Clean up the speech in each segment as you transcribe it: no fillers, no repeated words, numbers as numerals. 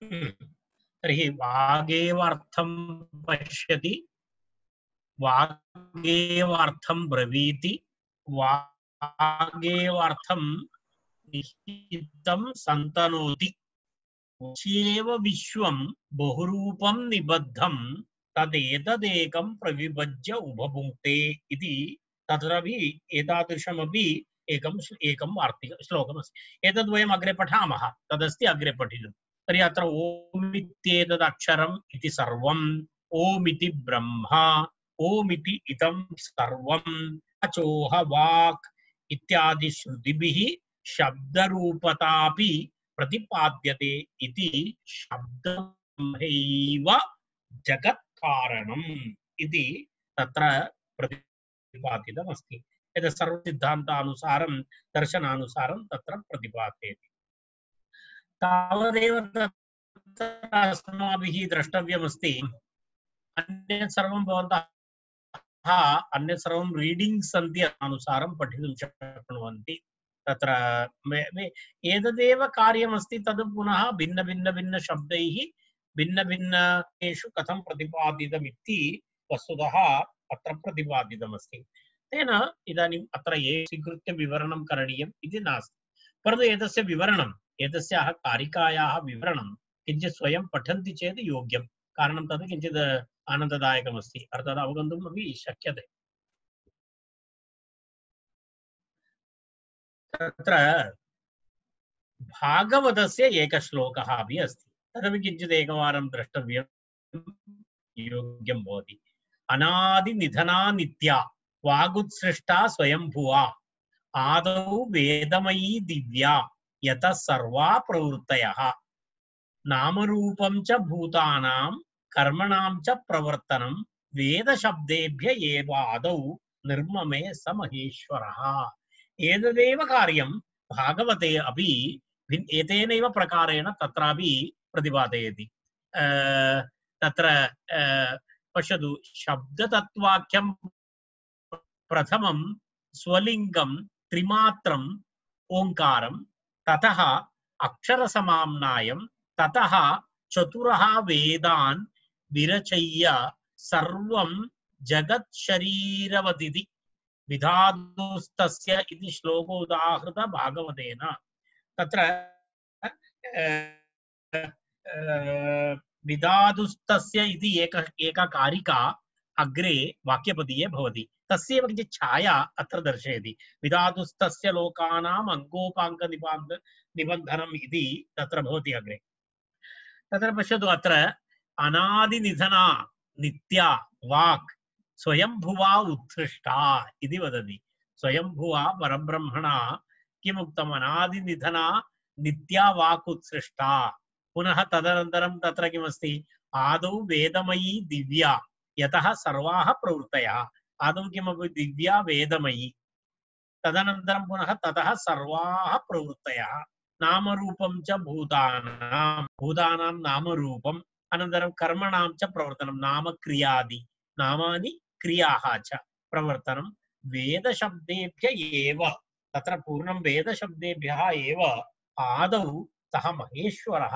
तर्हि वागेवार्थं पश्यति, वागेवार्थं ब्रवीति, वागेवार्थं निहितं सन्तनोति। वच्येव विश्वं बहुरूपं निबद्धं तदेतदेकं प्रविभज्य उपभुङ्क्ते इति। तत्रापि एतादृशमपि एकं वार्तिक श्लोकमस्ति। एतद्वयम् अग्रे पठामः, तदस्ति अग्रे पठितुं। तर्हि अत्र ओम् इत्येतदक्षरम् इति सर्वम्, ओम् इति ब्रह्मा, ओम् इति इदं सर्वम्, अचोह वाक् इत्यादि श्रुतिभिः शब्दरूपतापि प्रतिपाद्यते इति शब्दमेव जगत्कारणम् इति तत्र प्रतिपादितमस्ति। एतत् सर्वसिद्धान्तानुसारं दर्शनानुसारं तत्र प्रतिपाद्यते। तावदेव तत्र अस्माभिः द्रष्टव्यमस्ति, अन्यत् सर्वं भवन्तः अन्यत् सर्वं रीडिङ्ग् सन्ति, अनुसारं पठितुं शक्नुवन्ति। तत्र एतदेव कार्यमस्ति, तद् पुनः भिन्न भिन्न भिन्न शब्दैः भिन्न भिन्नेषु कथं प्रतिपादितमिति वस्तुतः अत्र प्रतिपादितमस्ति। तेन इदानीम् अत्र ये स्वीकृत्य विवरणं करणीयम् इति नास्ति, परन्तु एतस्य विवरणम्, एतस्याः कारिकायाः विवरणं किञ्चित् स्वयं पठन्ति चेत् योग्यं, कारणं तद् किञ्चित् आनन्ददायकमस्ति, अर्थात् अवगन्तुम् अपि शक्यते। तत्र भागवतस्य एकः श्लोकः अपि अस्ति, तदपि किञ्चित् एकवारं द्रष्टव्यं योग्यं भवति। अनादिनिधना नित्या वागुत्सृष्टा स्वयंभुवा, आदौ वेदमयी दिव्या यतः सर्वा प्रवृत्तयः, नामरूपं च भूतानां कर्मणां च प्रवर्तनं वेदशब्देभ्य एव आदौ निर्ममे स महेश्वरः। एतदेव कार्यं भागवते अपि एतेनैव प्रकारेण तत्रापि प्रतिपादयति। तत्र पश्यतु, शब्दतत्वाख्यं प्रथमं स्वलिङ्गं त्रिमात्रं ओङ्कारं, ततः अक्षरसमाम्नायं, ततः चतुरः वेदान् विरचय्य सर्वं जगत्शरीरवदिति विधातुस्तस्य इति श्लोकोदाहृत भागवतेन। तत्र विधातुस्तस्य इति एका कारिका अग्रे वाक्यपदीये भवति, तस्यैव किञ्चित् छाया अत्र दर्शयति। विधातुस्तस्य लोकानाम् अङ्गोपाङ्ग निबन्धनम् इति तत्र भवति अग्रे। तत्र पश्यतु, अत्र अनादिनिधना नित्या वाक् स्वयंभुवा उत्सृष्टा इति वदति। स्वयंभुवा परब्रह्मणा किमुक्तम्? अनादिनिधना नित्या वाक् उत्सृष्टा। पुनः तदनन्तरं तत्र किमस्ति? आदौ वेदमयी दिव्या यतः सर्वाः प्रवृत्तयः। आदौ किमपि? दिव्या वेदमयी, तदनन्तरं पुनः ततः सर्वाः प्रवृत्तयः, नामरूपं च भूतानां नामरूपम्, अनन्तरं कर्मणां च प्रवर्तनं, नाम क्रियादि, नामानि क्रियाः च प्रवर्तनं वेदशब्देभ्य एव। तत्र पूर्णं वेदशब्देभ्यः एव आदौ सः महेश्वरः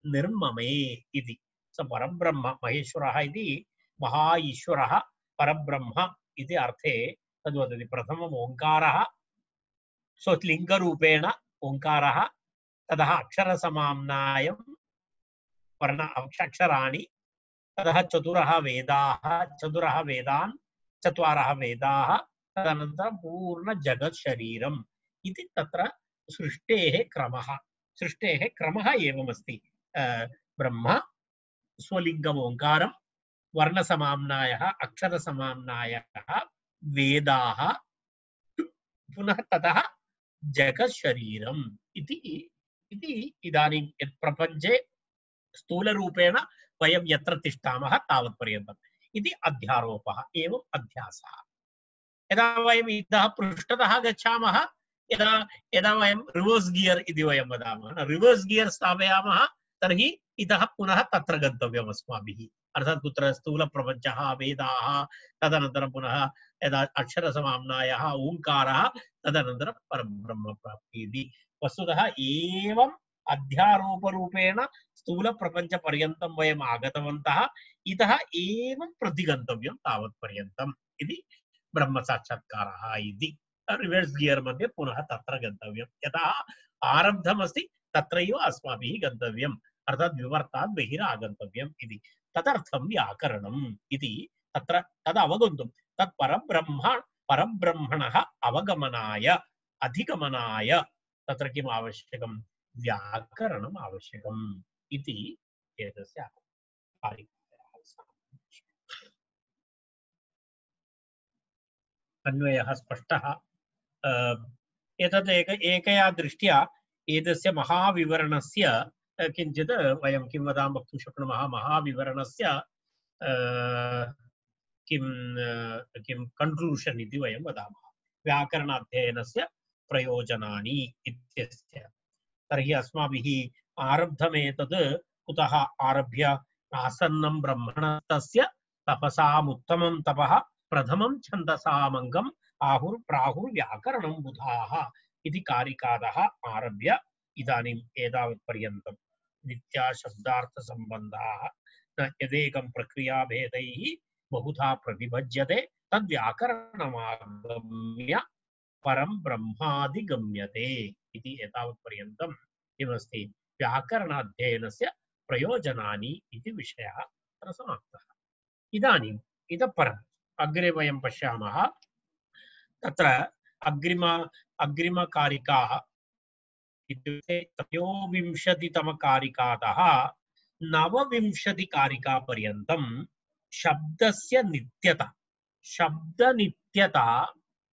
निर्ममे इति। स परब्रह्म, महेश्वरः इति महा ईश्वरः परब्रह्म इति अर्थे तद्वदति। प्रथमम् ओङ्कारः, स्वलिङ्गरूपेण ओङ्कारः, ततः अक्षरसमाम्नायं वर्ण अक्षराणि, ततः चतुरः वेदान्, चत्वारः वेदाः, तदनन्तरं पूर्णजगत्शरीरम् इति तत्र सृष्टेः क्रमः एवमस्ति। ब्रह्म, स्वलिङ्गम् ओङ्कारं, वर्णसमाम्नायः, अक्षरसमाम्नायः, वेदाः, पुनः ततः जगत्शरीरम् इति। इदानीं यत् प्रपञ्चे स्थूलरूपेण वयं यत्र तिष्ठामः तावत्पर्यन्तम् इति अध्यारोपः, एवम् अध्यासः। यदा वयम् इतः पृष्ठतः गच्छामः, यदा वयं रिवर्स् गियर् इति वयं वदामः, रिवर्स् गियर् स्थापयामः, तर्हि इतः पुनः तत्र गन्तव्यम् अस्माभिः। अर्थात् कुत्र? स्थूलप्रपञ्चः, वेदाः, तदनन्तरं पुनः यदा अक्षरसमाम्नायः ओङ्कारः, तदनन्तरं परब्रह्मप्राप्तिः इति। वस्तुतः एवं अध्यारोपरूपेण स्थूलप्रपञ्चपर्यन्तं वयम् आगतवन्तः इतः एवं प्रतिगन्तव्यं तावत्पर्यन्तम् इति ब्रह्मसाक्षात्कारः इति रिवर्स् गियर् मध्ये पुनः तत्र गन्तव्यं यतः आरब्धमस्ति तत्रैव अस्माभिः गन्तव्यम् अर्थात् विवर्तात् बहिरागन्तव्यम् इति तदर्थं व्याकरणम् इति तत्र तद् अवगन्तुं तत् परब्रह्मणः अवगमनाय अधिगमनाय तत्र किम् आवश्यकं व्याकरणम् आवश्यकम् इति एतस्य अन्वयः स्पष्टः एतद् एकया दृष्ट्या एतस्य महाविवरणस्य किञ्चित् वयं किं वदामः वक्तुं शक्नुमः महाविवरणस्य किं कन्क्लूषन् इति वयं वदामः व्याकरणाध्ययनस्य प्रयोजनानि इत्यस्य तर्हि अस्माभिः आरब्धमेतद् कुतः आरभ्य आसन्नं ब्रह्मणस्तस्य तपसामुत्तमं तपः प्रथमं छन्दसामङ्गम् आहुर्प्राहुर्व्याकरणं बुधाः इति कारिकातः आरभ्य इदानीम् एतावत्पर्यन्तं नित्याशब्दार्थसम्बन्धाः न यदेकं प्रक्रियाभेदैः बहुधा प्रतिभज्यते तद्व्याकरणमागम्य परं ब्रह्मादिगम्यते इति एतावत्पर्यन्तं किमस्ति व्याकरणाध्ययनस्य प्रयोजनानि इति विषयः तत्र समाप्तः। इदानीम् इतः परम् अग्रे वयं पश्यामः तत्र अग्रिमकारिकाः इत्युक्ते त्रयोविंशतितमकारिकातः नवविंशतिकारिकापर्यन्तं शब्दस्य नित्यता शब्दनित्यता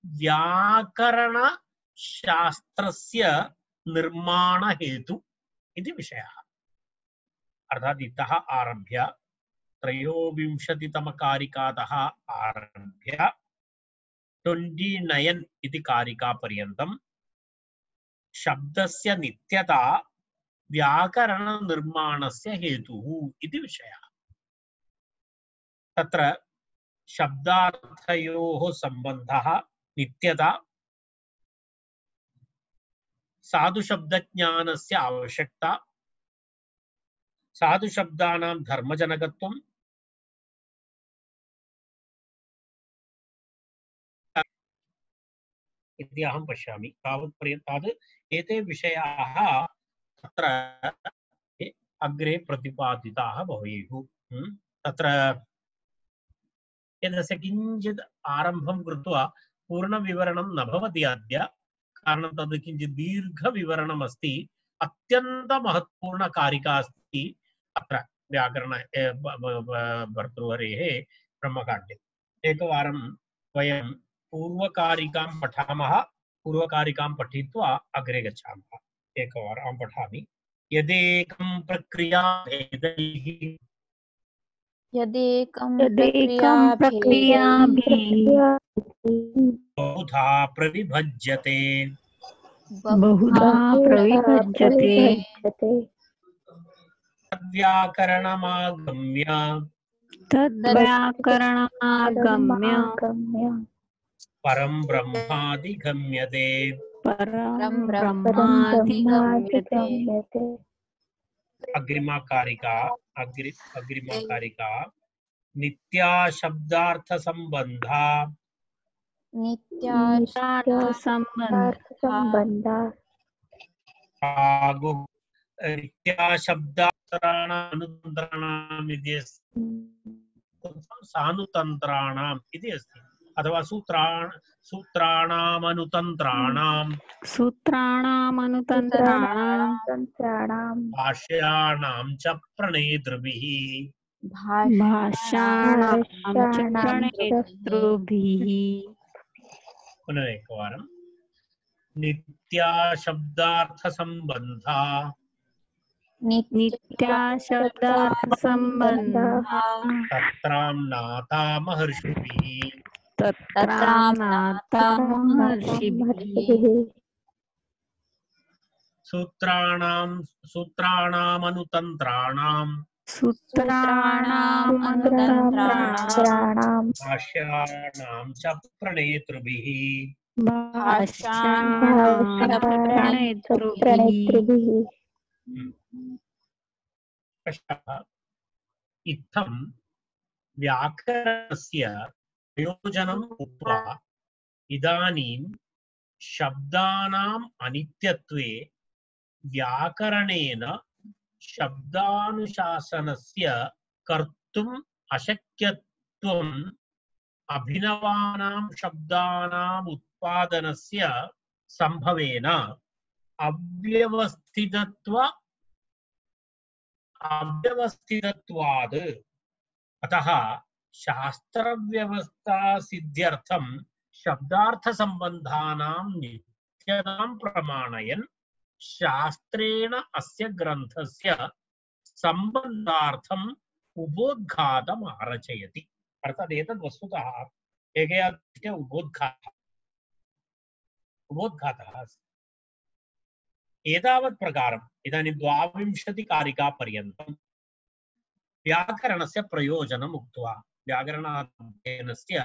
व्याकरणशास्त्रस्य निर्माणहेतु इति विषयः अर्थात् इतः आरभ्य त्रयोविंशतितमकारिकातः आरभ्य 29 इति कारिकापर्यन्तं शब्दस्य नित्यता व्याकरणनिर्माणस्य हेतुः इति विषयः तत्र शब्दार्थयोः सम्बन्धः नित्यता साधुशब्दज्ञानस्य आवश्यकता साधुशब्दानां धर्मजनकत्वं इति अहं पश्यामि तावत्पर्यन्तात् एते विषयाः तत्र अग्रे प्रतिपादिताः भवेयुः तत्र एतस्य किञ्चित् आरम्भं कृत्वा पूर्णविवरणं न भवति अद्य कारणं तद् किञ्चित् दीर्घविवरणम् अस्ति अत्यन्तमहत्त्वपूर्णकारिका अस्ति अत्र व्याकरण भर्तृहरेः ब्रह्मकाण्डे एकवारं वयं पूर्वकारिकां पठामः पूर्वकारिकां पठित्वा अग्रे गच्छामः एकवारं अहं पठामि यदेकं प्रक्रियाभेदैः बहुधा प्रविभज्यते तद्व्याकरणमागम्य परं ब्रह्मादिगम्यते अग्रिमा कारिका नित्याशब्दार्थसम्बन्धा नित्याशब्दार्थानाम् इति सानुतन्त्राणाम् इति अस्ति अथवा सूत्राणामनुतन्त्राणां भाष्याणां च प्रणेतृभिः पुनरेकवारं नित्याशब्दार्थसम्बन्धा तत्राम्नाता महर्षिभिः सूत्राणामनुतन्त्राणां भाष्याणां च प्रणेतृभिः पश्यः, इत्थं व्याकरणस्य प्रयोजनम् उक्त्वा इदानीं शब्दानाम् अनित्यत्वे व्याकरणेन शब्दानुशासनस्य कर्तुम् अशक्यत्वम् अभिनवानां शब्दानाम् उत्पादनस्य संभवेन अव्यवस्थितत्वात् अतः शास्त्रव्यवस्था सिद्ध्यर्थं शब्दार्थ संबंधानां नित्यतां प्रमाणयन् शास्त्रेण अस्य ग्रन्थस्य संबंधार्थम् उपोद्घातम् आरचयति। अर्थात् एतद् वस्तुतः एकया दृष्ट्या उपोद्घातः अस्ति। एतावत् प्रकारम् इदानीं 22 कारिकापर्यन्तं व्याकरणस्य प्रयोजनम् उक्त्वा व्याकरणाध्ययनस्य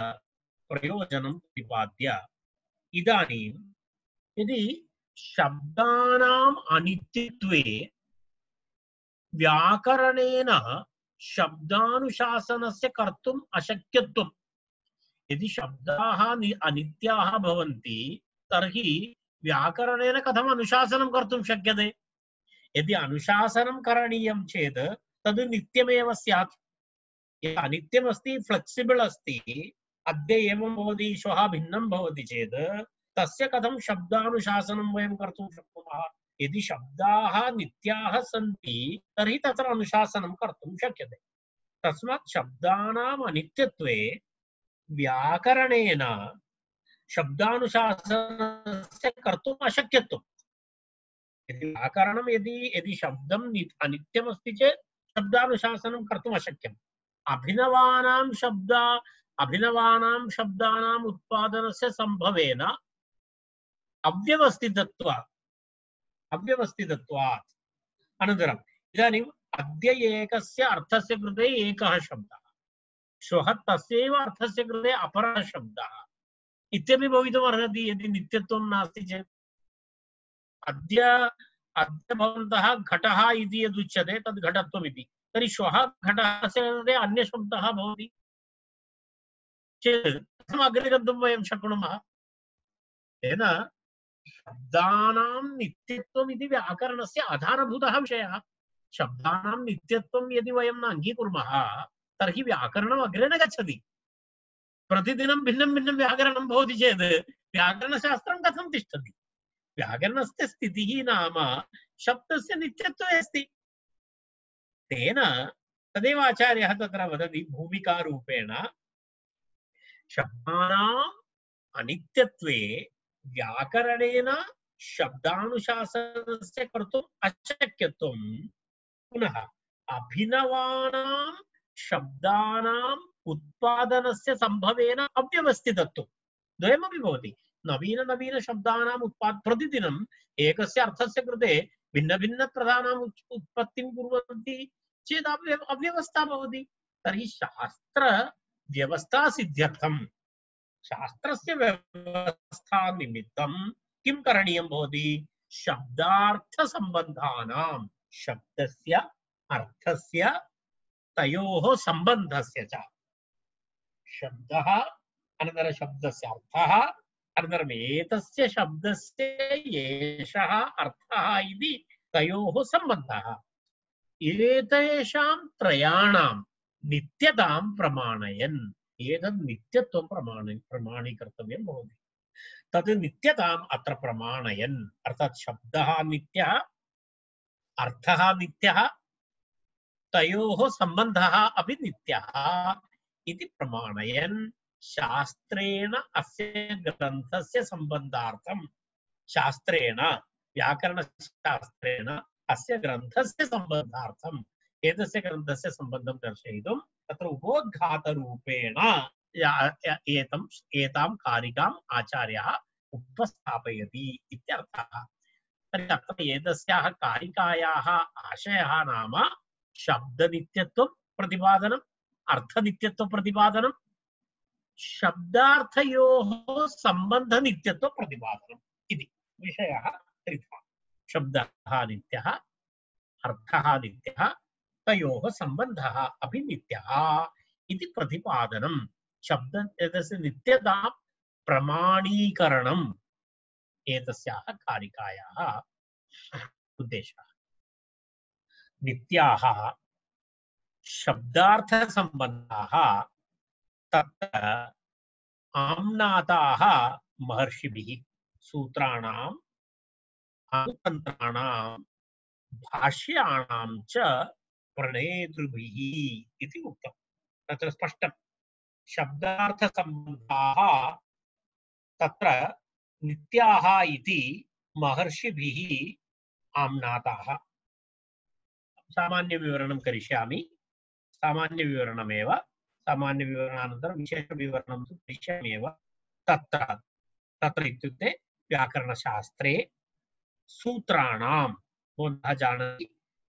प्रयोजनं प्रतिपाद्य इदानीं यदि शब्दानाम् अनित्यत्वे व्याकरणेन शब्दानुशासनस्य कर्तुम् अशक्यत्वम्, यदि शब्दाः अनित्याः भवन्ति तर्हि व्याकरणेन कथम् अनुशासनं कर्तुं शक्यते? यदि अनुशासनं करणीयं चेत् तद् नित्यमेव स्यात्। यत् अनित्यमस्ति, फ्लेक्सिबल अस्ति, अद्य एवं भवति श्वः भिन्नं भवति चेत् तस्य कथं शब्दानुशासनं वयं कर्तुं शक्नुमः? यदि शब्दाः नित्याः सन्ति तर्हि तत्र अनुशासनं कर्तुं शक्यते। तस्मात् शब्दानाम् अनित्यत्वे व्याकरणेन शब्दानुशासनस्य कर्तुम् अशक्यत्वम्। यदि व्याकरणं यदि शब्दं अनित्यमस्ति चेत् शब्दानुशासनं कर्तुम् अशक्यम्। अभिनवानां शब्दानाम् उत्पादनस्य संभवेन अव्यवस्थितत्वात् अनन्तरम् इदानीम् अद्य एकस्य अर्थस्य कृते एकः शब्दः, श्वः तस्यैव अर्थस्य कृते अपरः शब्दः इत्यपि भवितुम् अर्हति यदि नित्यत्वं नास्ति चेत्। अद्य भवन्तः घटः इति यदुच्यते तद् घटत्वम् इति, तर्हि श्वः घटस्य कृते अन्यशब्दः भवति चेत् कथम् अग्रे गन्तुं वयं शक्नुमः? तेन शब्दानां नित्यत्वम् इति व्याकरणस्य आधारभूतः विषयः। शब्दानां नित्यत्वं यदि वयं न अङ्गीकुर्मः तर्हि व्याकरणम् अग्रे न गच्छति। प्रतिदिनं भिन्नं भिन्नं व्याकरणं भवति चेत् व्याकरणशास्त्रं कथं तिष्ठति? व्याकरणस्य स्थितिः नाम शब्दस्य नित्यत्वे अस्ति। तेन तदेव आचार्यः तत्र वदति भूमिकारूपेण शब्दानाम् अनित्यत्वे व्याकरणेन शब्दानुशासनस्य कर्तुम् अशक्यत्वं, पुनः अभिनवानां शब्दानाम् उत्पादनस्य संभवेन अव्यवस्थितत्वं, द्वयमपि भवति। नवीन शब्दानाम् प्रतिदिनम् एकस्य अर्थस्य कृते भिन्न भिन्न प्रधानाम् उत्पत्तिं कुर्वन्ति चेत् अव्यवस्था भवति। तर्हि शास्त्र व्यवस्था सिद्ध्यर्थं शास्त्रस्य व्यवस्था निमित्तं किं करणीयं भवति? शब्दार्थ संबंधानां, शब्दस्य अर्थस्य तयोः संबंधस्य च, शब्दः अनन्तरं शब्दस्य अर्थः अनन्तरम् एतस्य शब्दस्य एषः अर्थः इति तयोः सम्बन्धः, एतेषां त्रयाणां नित्यतां प्रमाणयन् एतद् नित्यत्वं प्रमाणीकर्तव्यं भवति। तद् नित्यताम् अत्र प्रमाणयन्, अर्थात् शब्दः नित्यः, अर्थः नित्यः, तयोः सम्बन्धः अपि नित्यः इति प्रमाणयन् शास्त्रेण अस्य ग्रन्थस्य सम्बन्धार्थं, शास्त्रेण व्याकरणशास्त्रेण अस्य ग्रन्थस्य सम्बन्धार्थम् एतस्य ग्रन्थस्य सम्बन्धं दर्शयितुं तत्र उपोद्घातरूपेण एतां कारिकाम् आचार्यः उपस्थापयति इत्यर्थः। तर्हि अत्र एतस्याः कारिकायाः आशयः नाम शब्दनित्यत्वं प्रतिपादनम्, अर्थनित्यत्व प्रतिपादनं, शब्दार्थयोः सम्बन्धनित्यत्व प्रतिपादनम् इति विषयः त्रिधा। शब्दः नित्यः, अर्थः नित्यः तयोः सम्बन्धः अपि नित्यः इति प्रतिपादनं शब्द एतस्य नित्यता प्रमाणीकरणम् एतस्याः कारिकायाः उद्देशः नित्याः शब्दार्थसम्बन्धाः तत्र आम्नाताः महर्षिभिः सूत्राणाम् अनुतन्त्राणां भाष्याणां च प्रणेतृभिः इति उक्तं तत्र स्पष्टं शब्दार्थसम्बन्धाः तत्र नित्याः इति महर्षिभिः आम्नाताः सामान्यविवरणं करिष्यामि सामान्यविवरणमेव सामान्यविवरणानन्तरं विशेषविवरणं तु करिष्याम्येव तत्र तत्र इत्युक्ते व्याकरणशास्त्रे सूत्राणां भवन्तः जानन्ति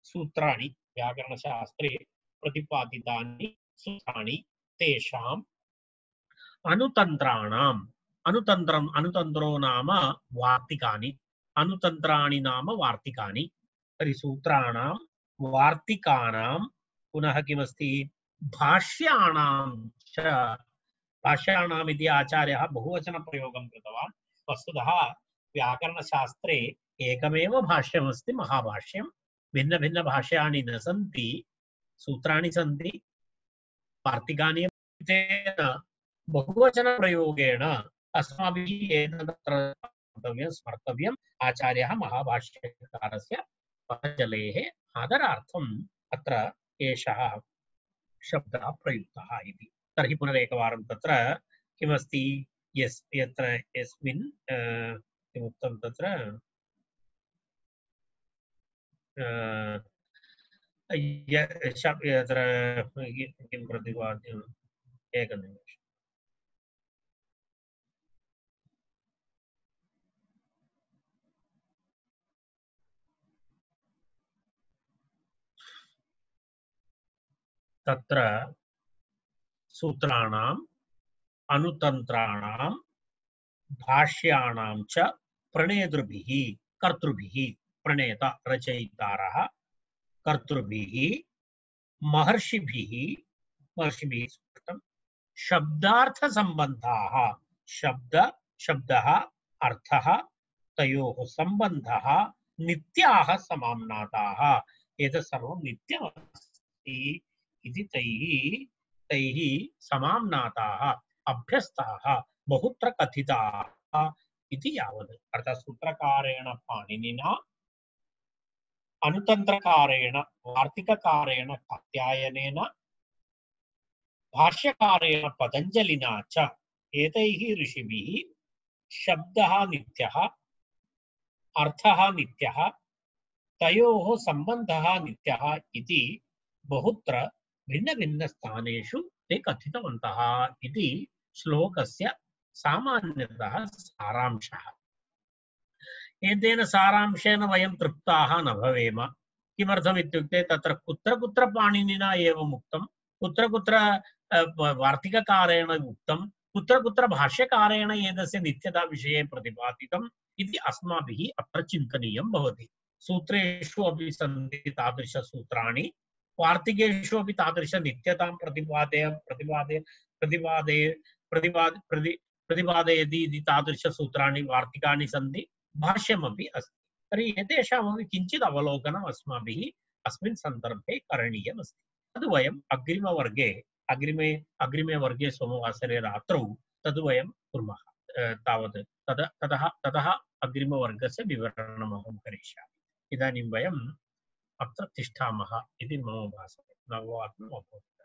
सूत्राणि व्याकरणशास्त्रे प्रतिपादितानि सूत्राणि तेषाम् अनुतन्त्राणाम् अनुतन्त्रो नाम वार्तिकानि अनुतन्त्राणि नाम वार्तिकानि तर्हि सूत्राणां वार्तिकानां पुनः किमस्ति भाष्याणां च भाष्याणाम् इति आचार्यः बहुवचनप्रयोगं कृतवान् वस्तुतः व्याकरणशास्त्रे एकमेव भाष्यमस्ति महाभाष्यं भिन्नभिन्नभाष्याणि न सन्ति सूत्राणि सन्ति वार्तिकानि तेन बहुवचनप्रयोगेण अस्माभिः एतदत्र स्मर्तव्यम् आचार्यः महाभाष्यकारस्य पतञ्जलेः आदरार्थम् अत्र एषः शब्दः प्रयुक्तः इति तर्हि पुनरेकवारं तत्र किमस्ति यत्र यस्मिन् किमुक्तं तत्र यत्र किं प्रतिपाद्यम् एकनिमिषम् तत्र सूत्राणाम् अनुतन्त्राणां भाष्याणां च प्रणेतृभिः कर्तृभिः प्रणेता रचयितारः कर्तृभिः महर्षिभिः शब्दार्थसम्बन्धाः शब्दः अर्थः तयोः सम्बन्धः नित्याः समाम्नाताः एतत् सर्वं नित्यमस्ति इति तैः समाम्नाताः अभ्यस्ताः बहुत्र कथिताः इति यावत् अर्थात् सूत्रकारेण पाणिनिना अनुतन्त्रकारेण वार्तिककारेण कात्यायनेन भाष्यकारेण पतञ्जलिना च एतैः ऋषिभिः शब्दः नित्यः अर्थः नित्यः तयोः सम्बन्धः नित्यः इति बहुत्र भिन्नभिन्नस्थानेषु ते कथितवन्तः इति श्लोकस्य सामान्यतः सारांशः एतेन सारांशेन वयं तृप्ताः न भवेम किमर्थम् इत्युक्ते तत्र कुत्र कुत्र पाणिनिना एवम् उक्तं कुत्र कुत्र वार्तिककारेण उक्तं कुत्र कुत्र भाष्यकारेण एतस्य नित्यता विषये प्रतिपादितम् इति अस्माभिः अत्र चिन्तनीयं भवति सूत्रेषु अपि सन्ति तादृशसूत्राणि वार्तिकेषु अपि तादृश नित्यतां प्रतिपादयति इति तादृशसूत्राणि वार्तिकानि सन्ति भाष्यमपि अस्ति तर्हि एतेषामपि किञ्चित् अवलोकनम् अस्माभिः अस्मिन् सन्दर्भे करणीयमस्ति तद् वयम् अग्रिमे वर्गे सोमवासरे रात्रौ तद् वयं कुर्मः तावत् ततः अग्रिमवर्गस्य विवरणमहं करिष्यामि इदानीं वयम् अत्र तिष्ठामः इति मम भासते नववादनम् अभवत्